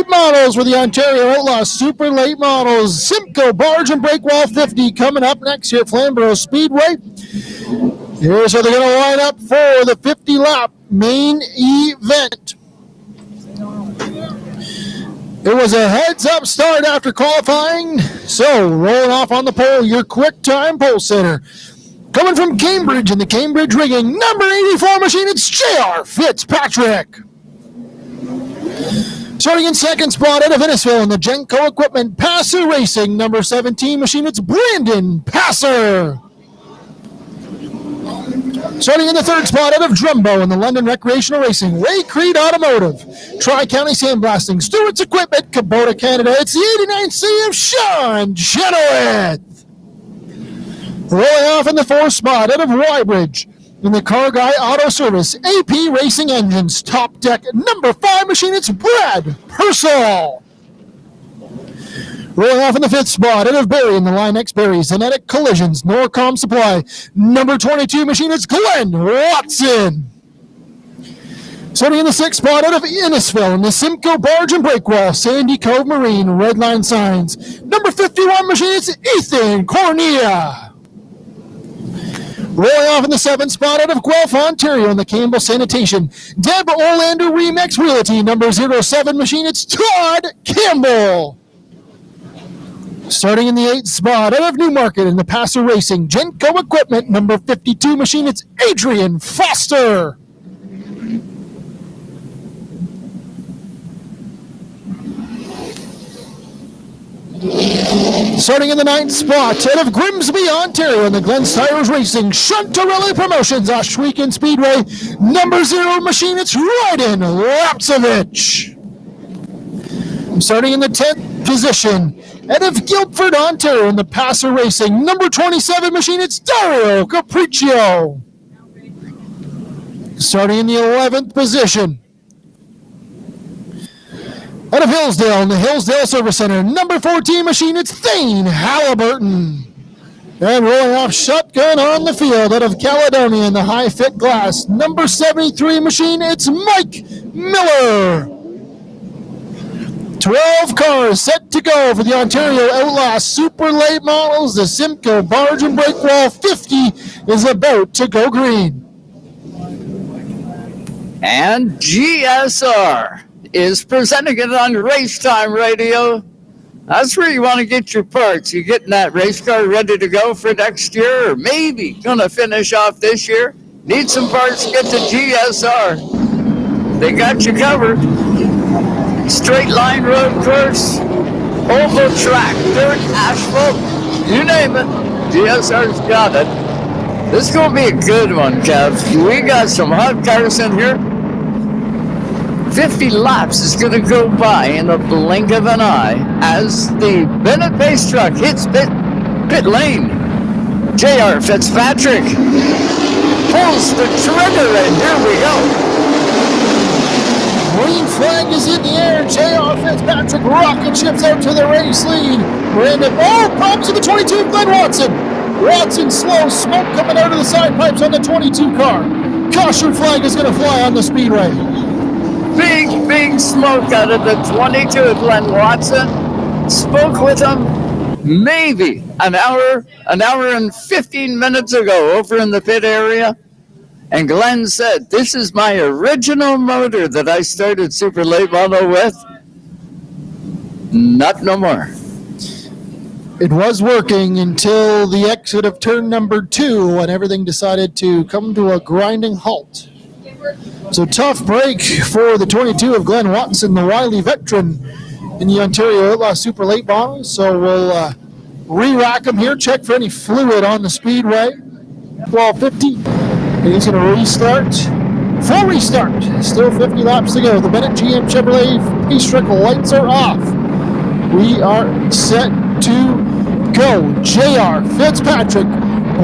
Late Models with the Ontario Outlaw Super Late Models. Simcoe Barge and Breakwall 50 coming up next here at Flamboro Speedway. Here's how they're going to line up for the 50-lap main event. It was a heads-up start after qualifying. So, rolling off on the pole, your quick time pole sitter. Coming from Cambridge in the Cambridge rigging, number 84 machine, it's JR Fitzpatrick. Starting in second spot out of Innisfil in the Genco Equipment Passer Racing, number 17 machine, it's Brandon Passer. Starting in the third spot out of Drumbo in the London Recreational Racing, Ray Creed Automotive, Tri-County Sandblasting, Stewart's Equipment, Kubota, Canada, it's the 89C of Shawn Chenoweth. Rolling off in the fourth spot out of Wybridge in the Car Guy Auto Service, AP Racing Engines, Top Deck, number 5 machine, it's Brad Pearsall. Rolling off in the fifth spot out of Barrie in the Line X Barrie, Zenetic Collisions, Norcom Supply, number 22 machine, it's Glenn Watson. Starting in the sixth spot out of Innisfil in the Simcoe Barge and Breakwall, Sandy Cove Marine, Redline Signs, number 51 machine, it's Eathan Courneya. Rolling off in the seventh spot out of Guelph, Ontario in the Campbell Sanitation, Deb Orlando Remax Realty, number 07 machine, it's Todd Campbell. Starting in the eighth spot out of Newmarket in the Passer Racing, Genco Equipment, number 52 machine, it's Adrian Foster. Starting in the ninth spot out of Grimsby, Ontario in the Glens Tires Racing, Shuntarelli Promotions, Oshweekend Speedway, number 0 machine, it's Ryden Lapsevich. Starting in the 10th position out of Guildford, Ontario in the Passer Racing, number 27 machine, it's Dario Capriccio. Starting in the 11th position out of Hillsdale in the Hillsdale Service Center, number 14 machine, it's Thane Halliburton. And rolling off shotgun on the field out of Caledonia in the High Fit Glass, number 73 machine, it's Mike Miller. 12 cars set to go for the Ontario Outlaw Super Late Models. The Simcoe Barge and Breakwall 50 is about to go green. And GSR is presenting it on Race Time Radio. That's where you want to get your parts. You're getting that race car ready to go for next year, or maybe going to finish off this year. Need some parts, get to GSR. They got you covered. Straight line road course, oval track, dirt, asphalt, you name it, GSR's got it. This is going to be a good one, Kev. We got some hot cars in here. 50 laps is going to go by in the blink of an eye as the Bennett Pace truck hits pit lane. JR Fitzpatrick pulls the trigger, and here we go. Green flag is in the air. JR Fitzpatrick rocket ships out to the race lead. Brandon, problems with the 22, Glenn Watson. Watson slow, smoke coming out of the side pipes on the 22 car. Caution flag is going to fly on the speedway. Big smoke out of the 22. Glenn Watson spoke with him maybe an hour and 15 minutes ago over in the pit area. And Glenn said, this is my original motor that I started Super Late Model with. Not no more. It was working until the exit of turn number 2 when everything decided to come to a grinding halt. So tough break for the 22 of Glenn Watson, the wily veteran in the Ontario Outlaw Super Late Model. So we'll re-rack him here, check for any fluid on the speedway. 12:50. And he's going to restart. Full restart. Still 50 laps to go. The Bennett GM Chevrolet Pace truck lights are off. We are set to go. JR Fitzpatrick,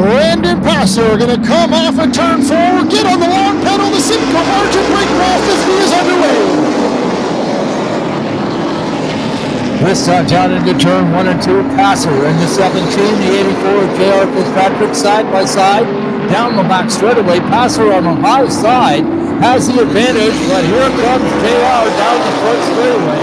Brandon Passer are going to come off of turn 4. Get on the long pedal. The Simcoe Barge and Breakwall 50 is underway. This time down into turn 1 and 2. Passer into 17. The 84 JR Fitzpatrick side by side. Down the back straightaway, Passer on the high side has the advantage, but here comes JR down the front straightaway.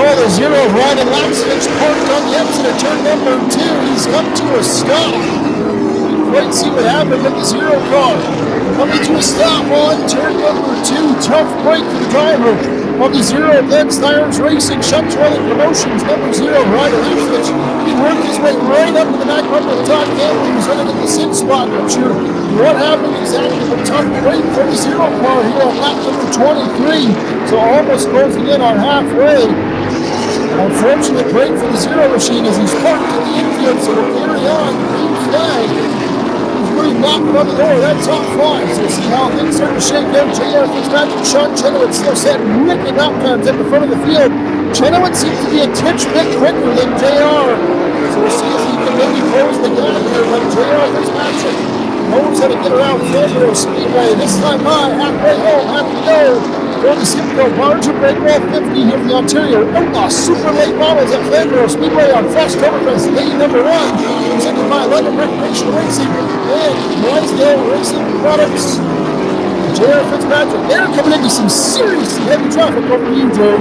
Oh, the zero right and Laxovich parked on the exit of turn number 2. He's come to a stop. Quite see what happened with the zero car. Coming to a stop on turn number 2. Tough break for the driver of the zero against Irons Racing. Shawn Chenoweth Promotions number 0 right and Laxovich. He worked his way right up to the back bumper of Todd Campbell. He was running in the 6th spot. Not sure what happened exactly, but tough break for the zero car here on lap number 23. So almost closing in on halfway. Unfortunate break for the zero machine as he's parked in the infield, so we'll carry on. Green flag. He's really knocking on the door. That's top 5. So we'll see how things start to shake out. JR Fitzpatrick, Shawn Chenoweth still setting wicked lap times at the front of the field. Chenoweth seems to be a titch bit quicker than JR. So we'll see if he can maybe close the gap here, but JR Fitzpatrick knows how to get around Flamboro Speedway. This time by halfway home, happy to go. Going to Simcoe, Barger, Breakwall 50 here from the Ontario Outlaw Super Late Models at Flamboro Speedway on Frostoberfest, lane number 1. Presented by London Recreational Racing and Drysdale Racing Products. JR Fitzpatrick, they're coming into some serious heavy traffic over to you, Joe.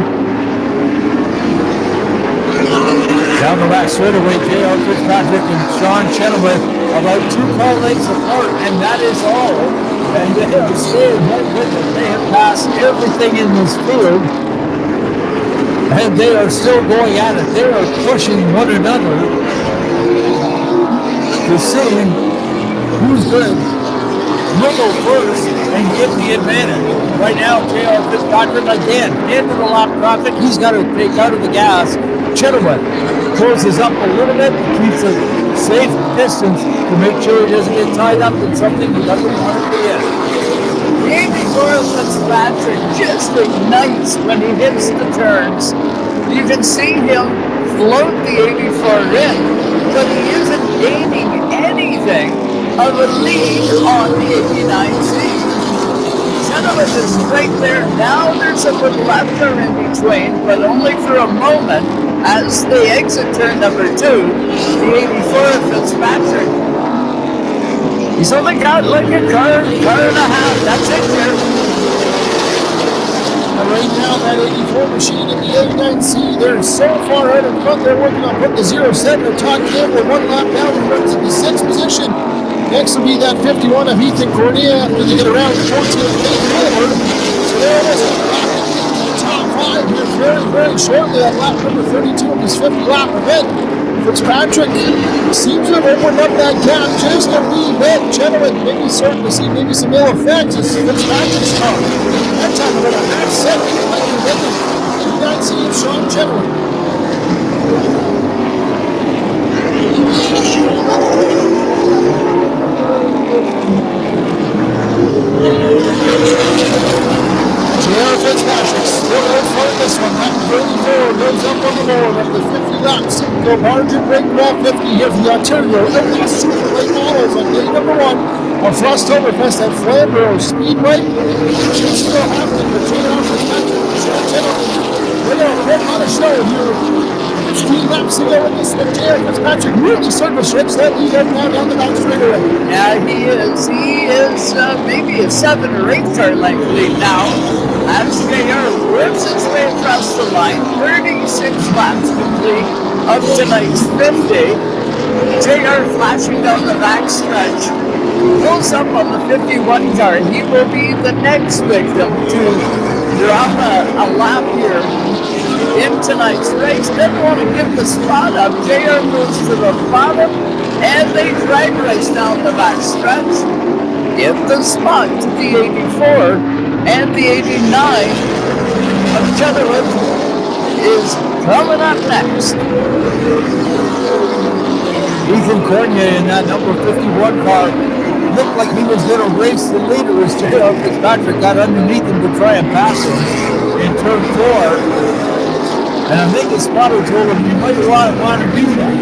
Down the back straightaway, JR Fitzpatrick and Shawn Chenoweth about 2 car lengths apart, and that is all. And they are staying right with it. They have passed everything in this field, and they are still going at it. They are pushing one another to see who's going to wiggle first and get the advantage. Right now, JR Fitzpatrick again into the lap traffic. He's got to take out of the gas. Chenoweth closes up a little bit, keeps a safe distance to make sure he doesn't get tied up in something he doesn't want to be in. JR Fitzpatrick just ignites when he hits the turns. You can see him float the 84 in, but he isn't gaining anything of a lead on the 89C. Chenoweth is right there. Now there's a little laughter in between, but only for a moment as they exit turn number 2, the 84 Fitzpatrick. He's only got like a car and a half. That's it here. Right now, that 84 machine in the 89C, they're so far out in front, they're working on putting the 07 of Todd Campbell 1 lap down. He runs in the 6th position. Next will be that 51 of Eathan Courneya after they get around 14 forward. So they're almost back into the top 5 here very, very shortly at lap number 32 of this 50-lap event. Fitzpatrick seems to have opened up that gap just a wee bit. Chenoweth maybe starting to see maybe some ill effects as Fitzpatrick's car. That time about a half second like you're getting. You guys see Shawn Chenoweth. JR Fitzpatrick still out front this one. Lap 34 goes up on the board up to 50 laps. Go margin break wall 50 here from the Ontario Outlaw Super Late Models on day number 1 of Frostoberfest at Flamboro Speedway. It's still happening for JR Fitzpatrick and Shawn Chenoweth. We're going to put on a show here. 15 laps ago in this one, JR Fitzpatrick really starting to stretch that lead up now down the back straightaway. Yeah, he is. He is maybe a 7 or 8 car length lead now. As JR whips his way across the line, 36 laps complete of tonight's 50. JR flashing down the back stretch, pulls up on the 51 car. He will be the next victim to drop a lap here in tonight's race. Didn't want to give the spot up. JR moves to the bottom, and they drag race down the back stretch. Give the spot to the 84, and the 89 of Chenoweth is coming up next. Eathan Courneya in that number 51 car looked like he was going to race the leader as JR Fitzpatrick got underneath him to try and pass him in turn 4. And I think his spotter told him you might want to do that.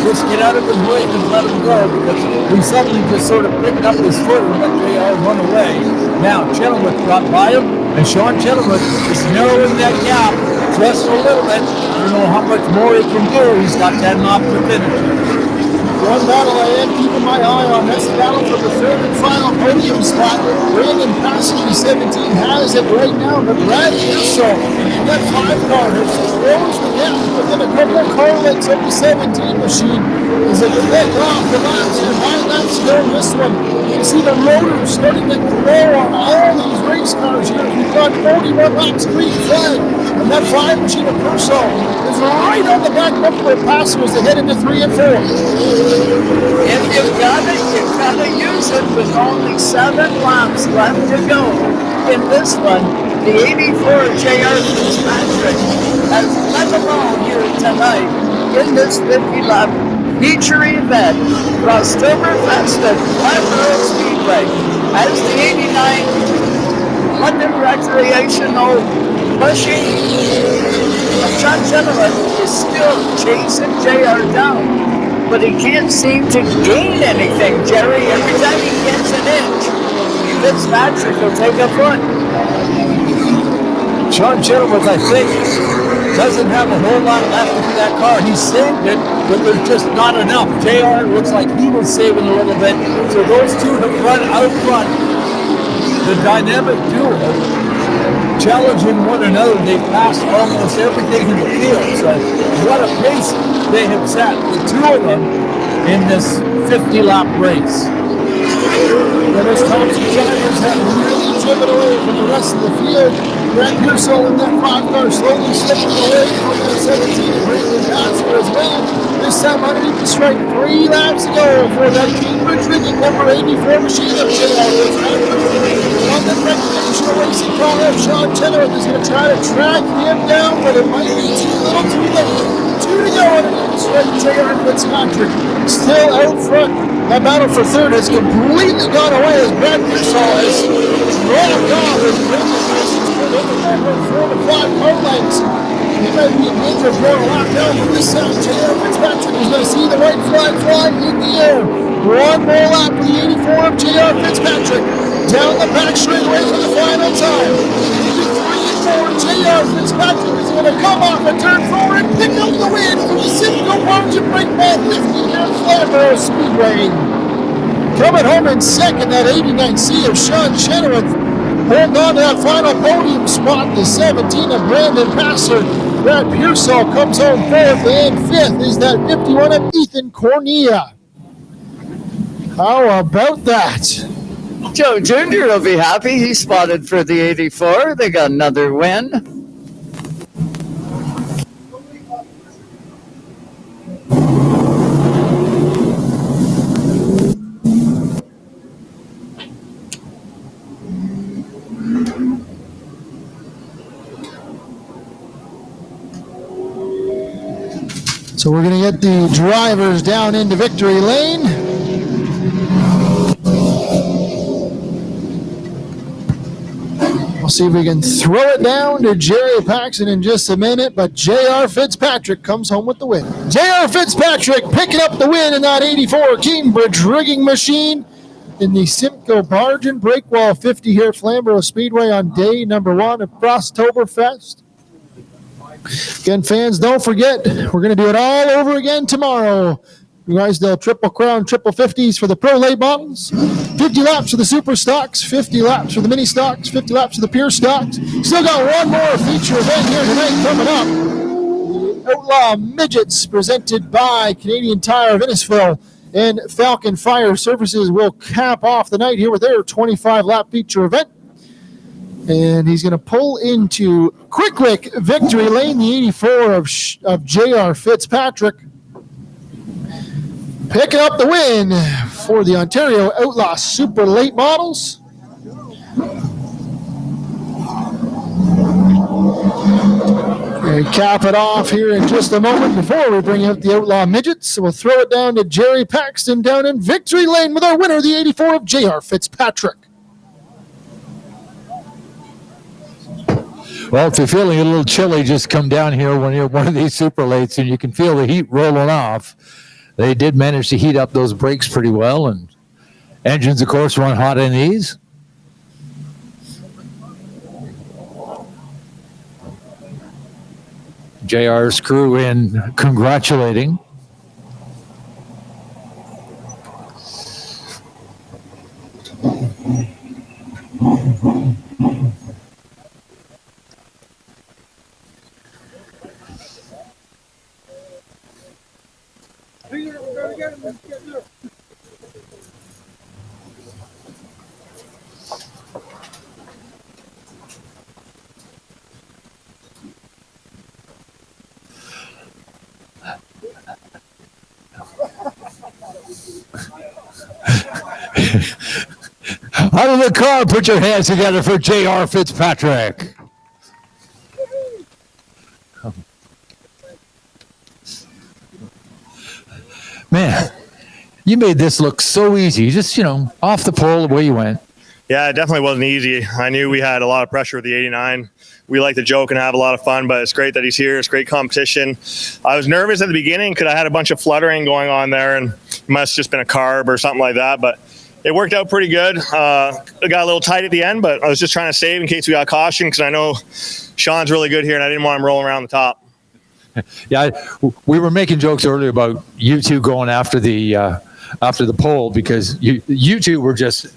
Just get out of his way and let him go, because he suddenly just sort of picked up his foot and let JR run away. Now Chenoweth got by him, and Shawn Chenoweth is narrowing that gap just a little bit. I don't know how much more he can do. He's got 10 off the finish. One battle I am keeping my eye on. That's the battle for the third and final podium spot. Brandon Pearsall, 17, has it right now, but Brad Pearsall, that 5 car, has closed the gap within a couple of car lengths of the 17 machine. As they pick off the laps and 9 laps to go in this one. You can see the rotor starting to glow on all these race cars here. We've got 41 laps green flag, and that 5 machine of Pearsall is right on the back bumper of Pearsall as they head into 3 and 4. If you've got it, you've got to use it with only 7 laps left to go. In this one, the 84 JR Fitzpatrick has led alone here tonight in this 50-lap feature event, Frostoberfest at Flamboro Speedway, as the 89 London recreational machine. Shawn Chenoweth is still chasing JR down, but he can't seem to gain anything, Jerry. Every time he gets an inch, Fitzpatrick will take a foot. Shawn Chenoweth, I think, doesn't have a whole lot left in that car. He saved it, but there's just not enough. JR looks like he was saving a little bit. So those two have run out front. The dynamic duo challenging one another. They've passed almost everything in the field. So what a pace they have set, the two of them, in this 50-lap race. Dennis Thompson Drivers have really driven away from the rest of the field. Brad Pearsall in that 5 car slowly slipping away from that 17 and Brandon Pearsall as well. This time underneath the stripe, 3 laps to go for that Cambridge rigging number 84 machine of JR Fitzpatrick. On the recreational racing car of Shawn Chenoweth is going to try to track him down, but it might be too little too late. 2 to go underneath the stripe, JR Fitzpatrick still out front. That battle for third has completely gone away as Brad Pearsall has dropped off as Brandon Pearsall's put over that 4 to 5 car lengths. He might be in danger of going a lap down, but this time JR Fitzpatrick is going to see the white flag fly in the air. One more lap for the 84 of JR Fitzpatrick. Down the back straightaway for the final time. Into 3 and 4, JR Fitzpatrick is going to come off a turn 4 and pick up the win for the Simcoe Margin Brake Ball 50 here at Flamboro Speedway. Coming home in second, that 89C of Shawn Chenoweth. Holding on to that final podium spot, the 17 of Brandon Pearsall. Brad Pearsall comes home fourth, and fifth is that 51 of Eathan Courneya. How about that? Joe Jr. will be happy. He spotted for the 84. They got another win. So we're going to get the drivers down into victory lane. We'll see if we can throw it down to Jerry Paxton in just a minute, but JR Fitzpatrick comes home with the win. JR Fitzpatrick picking up the win in that 84 Cambridge rigging machine in the Simcoe Margin Brake Wall 50 here at Flamboro Speedway on day number 1 of Frostoberfest. Again, fans, don't forget, we're going to do it all over again tomorrow. You guys, they'll Triple Crown, triple 50s for the Pro Late Models, 50 laps for the Super Stocks, 50 laps for the Mini Stocks, 50 laps for the Pure Stocks. Still got one more feature event here tonight coming up. Outlaw Midgets, presented by Canadian Tire of Innisfil, and Falcon Fire Services will cap off the night here with their 25-lap feature event. And he's going to pull into Quick victory lane, the 84 of JR Fitzpatrick. Picking up the win for the Ontario Outlaw Super Late Models. We cap it off here in just a moment before we bring out the Outlaw Midgets. We'll throw it down to Jerry Paxton down in victory lane with our winner, the 84 of JR Fitzpatrick. Well, if you're feeling a little chilly, just come down here when you're one of these super lates and you can feel the heat rolling off. They did manage to heat up those brakes pretty well, and engines, of course, run hot in these. JR's crew in congratulating Out of the car, put your hands together for JR Fitzpatrick. Man, you made this look so easy. Just, off the pole, the way you went. Yeah, it definitely wasn't easy. I knew we had a lot of pressure with the 89. We like to joke and have a lot of fun, but it's great that he's here. It's great competition. I was nervous at the beginning because I had a bunch of fluttering going on there, and it must have just been a carb or something like that, but it worked out pretty good. It got a little tight at the end, but I was just trying to save in case we got caution because I know Shawn's really good here, and I didn't want him rolling around the top. Yeah, we were making jokes earlier about you two going after the pole because you two were just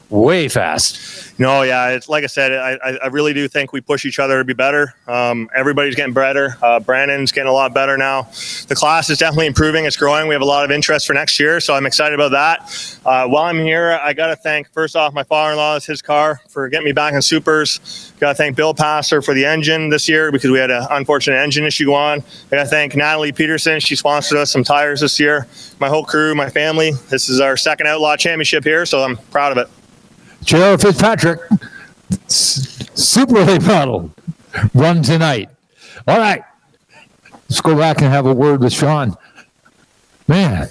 way fast. No, yeah, it's like I said, I really do think we push each other to be better. Everybody's getting better. Brandon's getting a lot better now. The class is definitely improving. It's growing. We have a lot of interest for next year, so I'm excited about that. While I'm here, I got to thank, first off, my father-in-law, it's his car, for getting me back in supers. Got to thank Bill Passer for the engine this year because we had an unfortunate engine issue go on. I got to thank Natalie Peterson. She sponsored us some tires this year. My whole crew, my family. This is our second Outlaw Championship here, so I'm proud of it. JR Fitzpatrick, Super Late Model, run tonight. All right, let's go back and have a word with Shawn. Man,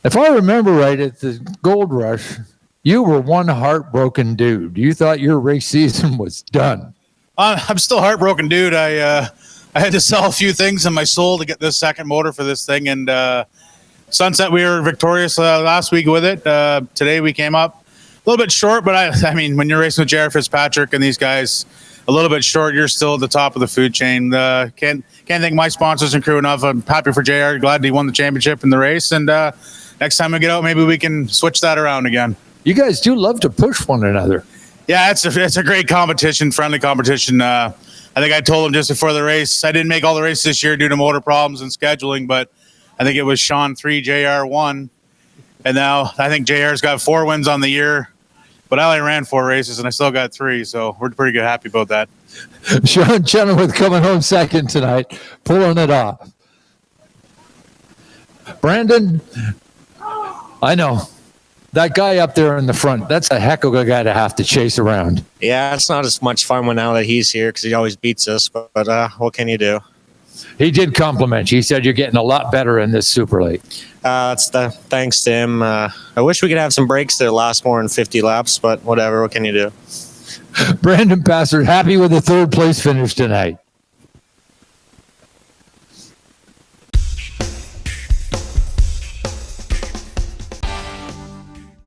if I remember right, at the Gold Rush, you were one heartbroken dude. You thought your race season was done. I'm still heartbroken, dude. I had to sell a few things in my soul to get this second motor for this thing, and Sunset, we were victorious last week with it. Today we came up a little bit short, but I mean, when you're racing with JR Fitzpatrick and these guys, a little bit short, you're still at the top of the food chain. Can't thank my sponsors and crew enough. I'm happy for JR. Glad he won the championship in the race. And next time we get out, maybe we can switch that around again. You guys do love to push one another. Yeah, it's a great competition, friendly competition. I think I told him just before the race, I didn't make all the races this year due to motor problems and scheduling, but I think it was Shawn 3, JR 1. And now I think JR's got 4 wins on the year, but I only ran 4 races and I still got 3. So we're pretty good, happy about that. Shawn Chenoweth coming home second tonight, pulling it off. Brandon, I know that guy up there in the front, that's a heck of a guy to have to chase around. Yeah, it's not as much fun when now that he's here because he always beats us, but what can you do? He did compliment you. He said you're getting a lot better in this Super Late. Thanks to him. I wish we could have some breaks that last more than 50 laps, but whatever. What can you do? Brandon Passer, happy with the third place finish tonight.